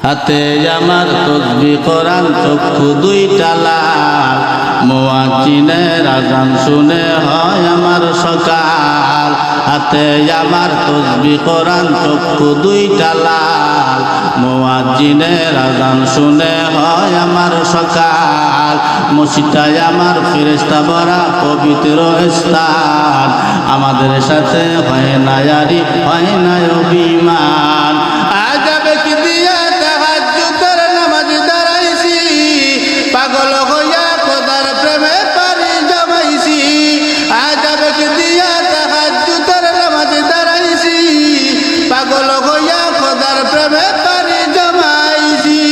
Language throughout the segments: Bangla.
হাতে আমার তসবিহ কোরআন চক্ষু দুইটা লাল মুয়াজ্জিনের আযান শুনে হয় আমার সকাল হাতে আমার তসবিহ কোরআন চক্ষু দুইটা লাল মুয়াজ্জিনের আযান শুনে হয় আমার সকাল মসজিদটাই আমার ফেরেশতা ভরা পবিত্র স্থান আমাদের সাথে হয় না ইয়ারি হয় না অভিমান আজাবে কি দিয়া তাহাজ্জুদের নামাজ দাঁড়াইছি পাগল হইয়া খোদার প্রেমে পারি জমাইছি আজাবে কি দিয়া তাহাজ্জুদের নামাজ দাঁড়াইছি পাগল হইয়া খোদার প্রেমে পারি জমাইছি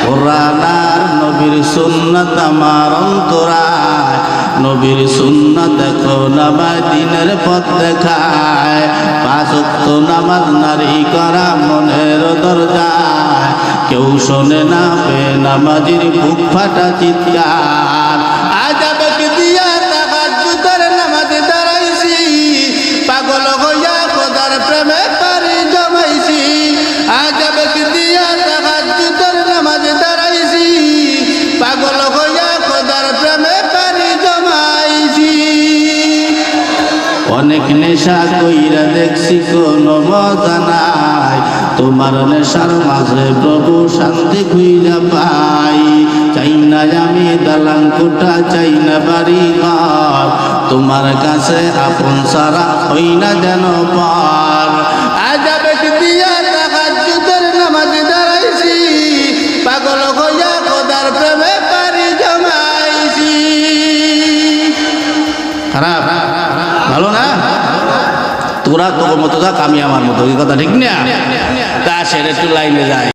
কোরআন আর নবীর সুন্নাত আমার অন্তরায় নবীর সুন্নাত দেখো নামাজ দিনের পথ দেখায় পাঁচ ওয়াক্ত নামাজ নারী করা মনের দরজায় কেউ শোনে না বেনামাজির বুক ফাটা চিৎকার আজাবে কি দিয়া তাহাজ্জুদের নামাজ দাঁড়াইছি পাগল হইয়া খোদার প্রেমে পারি জমাইছি আজাবে কি দিয়া তাহাজ্জুদের নামাজ দাঁড়াইছি পাগল হইয়া খোদার প্রেমে পারি জমাইছি অনেক নেশা কইরা দেখছি কোনো মজা নাই তোমার নেশার মাঝে প্রভু শান্তি খুঁজা পাই চাই না আমি দালান কোঠা চাই না বাড়ি ঘর তোমার কাছে আপন সারা হই না যেন পার আজাবে কি দিয়া তাহাজ্জুদের নামাজ দাঁড়াইছি পাগল হইয়া খোদার প্রেমে পারি জমাইছি খারাপ ভালো না তোরা তোর মতো থাক আমি আমার মতো এই কথা ঠিক না তা সেটা একটু লাইনে যায়